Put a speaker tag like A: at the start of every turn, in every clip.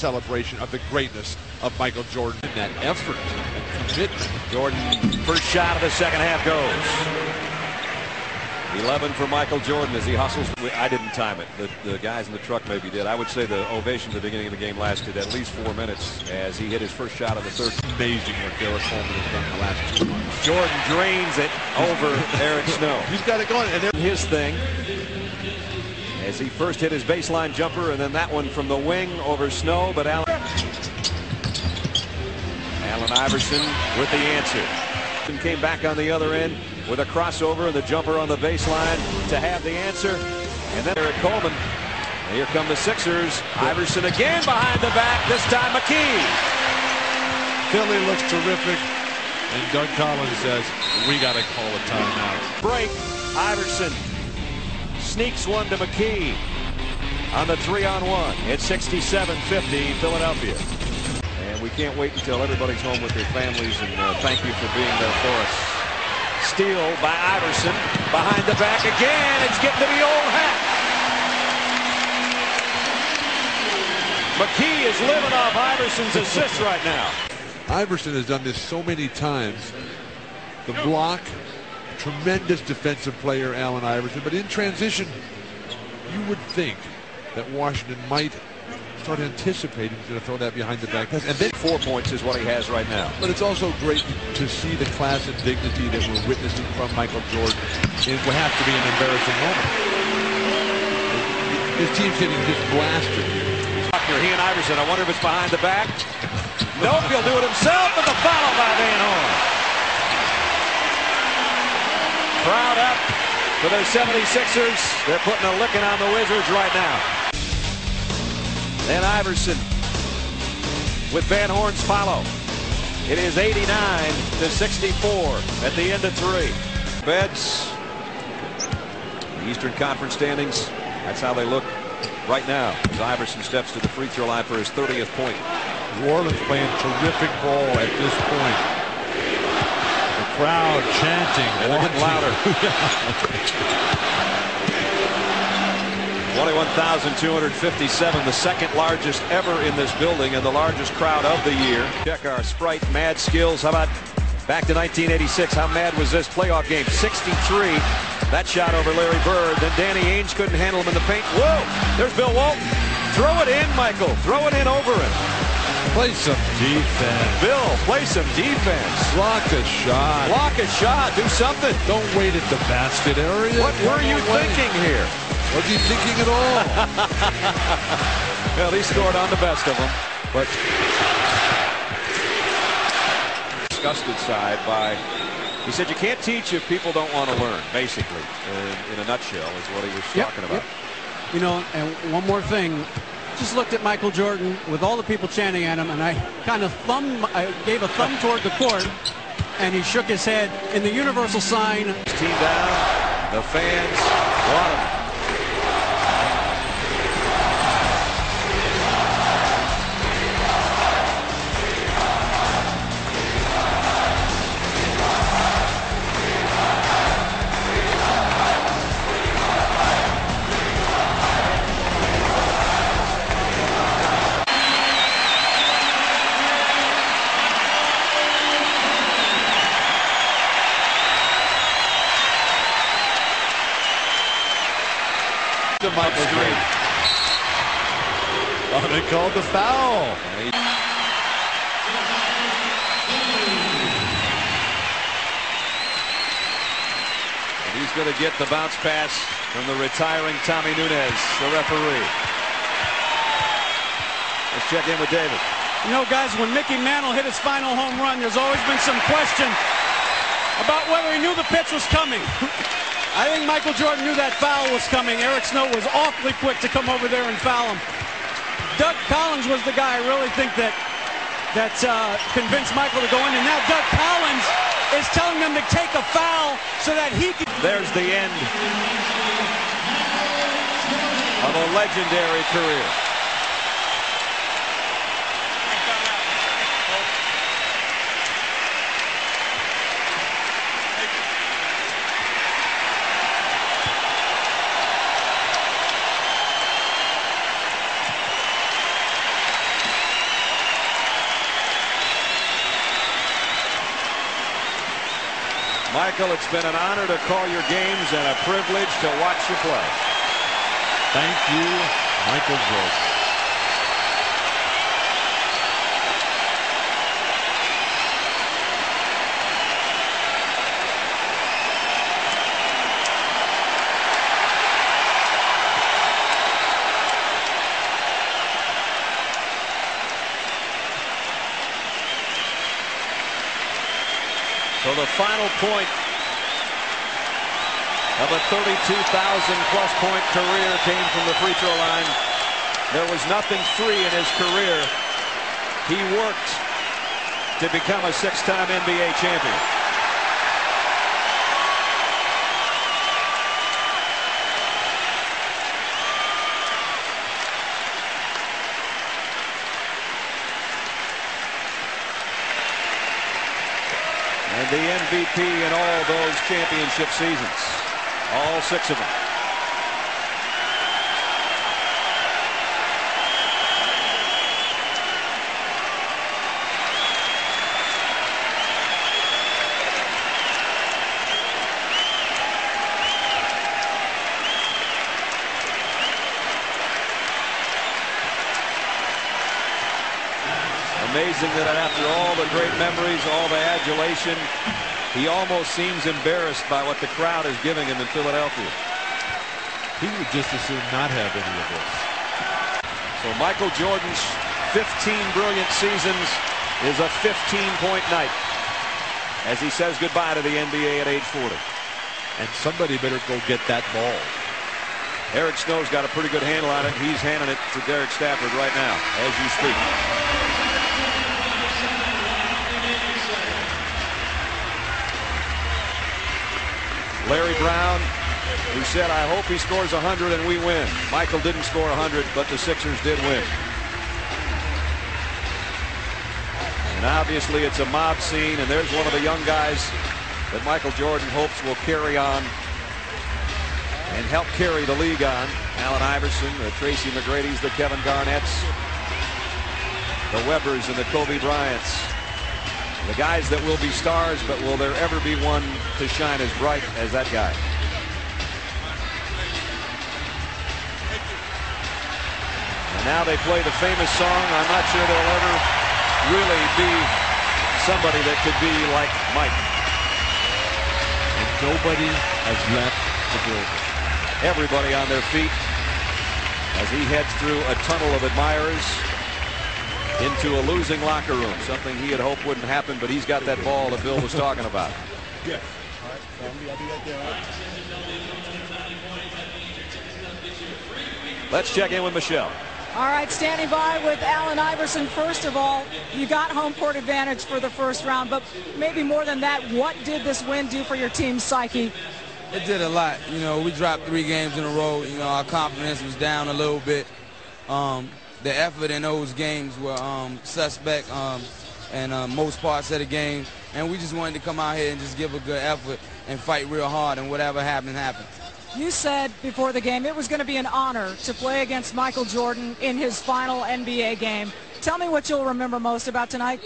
A: celebration of the greatness of Michael Jordan. And that effort and commitment.
B: Jordan, first shot of the second half goes. 11 for Michael Jordan as he hustles. I didn't time it. The guys in the truck maybe did. I would say the ovation at the beginning of the game lasted at least 4 minutes as he hit his first shot of the third.
A: Amazing what Derek Coleman has done in the last 2 months.
B: Jordan drains it over Eric Snow.
A: He's got it going. And
B: his thing as he first hit his baseline jumper and then that one from the wing over Snow. But Allen Iverson with the answer. Came back on the other end with a crossover and the jumper on the baseline to have the answer. And then Eric Coleman. And here come the Sixers. Iverson again behind the back. This time McKee.
A: Philly looks terrific. And Doug Collins says, we got to call a timeout.
B: Break. Iverson sneaks one to McKee on the 3-on-1. It's 67-50 Philadelphia. And we can't wait until everybody's home with their families, and thank you for being there for us. Steal by Iverson, behind the back again. It's getting to the old hat. McKee is living off Iverson's assists right now.
A: Iverson has done this so many times. The block, tremendous defensive player, Allen Iverson, but in transition, you would think that Washington might start anticipating he's going to throw that behind the back. And then
B: 4 points is what he has right now.
A: But it's also great to see the class and dignity that we're witnessing from Michael Jordan. It would have to be an embarrassing moment. His team's getting just blasted here.
B: He and Iverson, I wonder if it's behind the back. Nope, he'll do it himself, and the foul by Van Horn. Crowd up for their 76ers. They're putting a licking on the Wizards right now. And Iverson with Van Horn's follow. It is 89-64 at the end of 3. Beds. Eastern Conference standings. That's how they look right now as Iverson steps to the free throw line for his 30th point.
A: New Orleans playing terrific ball at this point. The crowd chanting.
B: And they're getting louder. 21,257, the second largest ever in this building and the largest crowd of the year. Check our Sprite mad skills. How about back to 1986? How mad was this playoff game? 63. That shot over Larry Bird. Then Danny Ainge couldn't handle him in the paint. Whoa! There's Bill Walton. Throw it in, Michael. Throw it in over him.
A: Play some defense.
B: Bill, play some defense.
A: Block a shot.
B: Block a shot. Do something.
A: Don't wait at the basket area.
B: What were you thinking here?
A: Was he thinking at all?
B: Well, he scored on the best of them. But disgusted side by, he said you can't teach if people don't want to learn, basically, in a nutshell is what he was talking about.
C: Yep. You know, and one more thing. Just looked at Michael Jordan with all the people chanting at him, and I kind of gave a thumb toward the court, and he shook his head in the universal sign.
B: Team down, the fans want him.
A: Michael Jordan. Oh, they called the foul.
B: And he's going to get the bounce pass from the retiring Tommy Nunez, the referee. Let's check in with David.
C: You know, guys, when Mickey Mantle hit his final home run, there's always been some question about whether he knew the pitch was coming. I think Michael Jordan knew that foul was coming. Eric Snow was awfully quick to come over there and foul him. Doug Collins was the guy I really think that convinced Michael to go in. And now Doug Collins is telling them to take a foul so that he can.
B: There's the end of a legendary career. Michael, it's been an honor to call your games and a privilege to watch you play.
A: Thank you, Michael Jordan.
B: So the final point of a 32,000-plus point career came from the free throw line. There was nothing free in his career. He worked to become a six-time NBA champion. And the MVP in all those championship seasons. All six of them. Amazing that after all the great memories, all the adulation, he almost seems embarrassed by what the crowd is giving him in Philadelphia.
A: He would just as soon not have any of this.
B: So Michael Jordan's 15 brilliant seasons is a 15-point night as he says goodbye to the NBA at age 40.
A: And somebody better go get that ball.
B: Eric Snow's got a pretty good handle on it. He's handing it to Derek Stafford right now as you speak. Larry Brown, who said, "I hope he scores 100 and we win." Michael didn't score 100, but the Sixers did win. And obviously it's a mob scene, and there's one of the young guys that Michael Jordan hopes will carry on and help carry the league on. Allen Iverson, the Tracy McGrady's, the Kevin Garnett's, the Webbers and the Kobe Bryants. The guys that will be stars, but will there ever be one to shine as bright as that guy? And now they play the famous song. I'm not sure there'll ever really be somebody that could be like Mike.
A: And nobody has left the building.
B: Everybody on their feet as he heads through a tunnel of admirers into a losing locker room, something he had hoped wouldn't happen, but he's got that ball that Bill was talking about.
D: Yes. All right, I'll be right there.
B: Let's check in with Michelle.
E: All right, standing by with Allen Iverson. First of all, you got home court advantage for the first round, but maybe more than that, what did this win do for your team's psyche?
F: It did a lot. You know, we dropped 3 games in a row. You know, our confidence was down a little bit. The effort in those games were suspect in most parts of the game, and we just wanted to come out here and just give a good effort and fight real hard, and whatever happened, happened.
E: You said before the game it was going to be an honor to play against Michael Jordan in his final NBA game. Tell me what you'll remember most about tonight.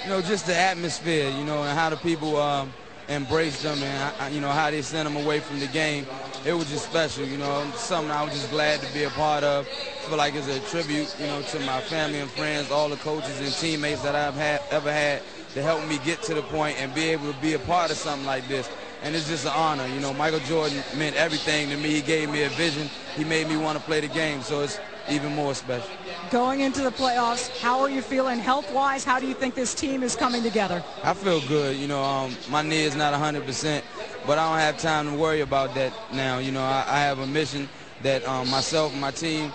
F: You know, just the atmosphere, you know, and how the people embraced them, and you know how they sent them away from the game. It was just special, you know, something I was just glad to be a part of. I feel like it's a tribute, you know, to my family and friends, all the coaches and teammates that I've ever had to help me get to the point and be able to be a part of something like this. And it's just an honor. You know, Michael Jordan meant everything to me. He gave me a vision. He made me want to play the game, so it's even more special.
E: Going into the playoffs, how are you feeling health-wise? How do you think this team is coming together?
F: I feel good. You know, my knee is not 100%, but I don't have time to worry about that now. You know, I have a mission that myself and my team,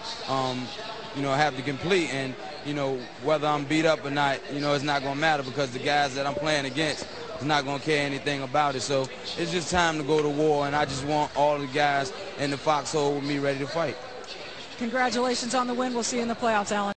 F: you know, have to complete. And, you know, whether I'm beat up or not, you know, it's not going to matter because the guys that I'm playing against is not going to care anything about it. So it's just time to go to war, and I just want all the guys in the foxhole with me ready to fight.
E: Congratulations on the win. We'll see you in the playoffs, Allen.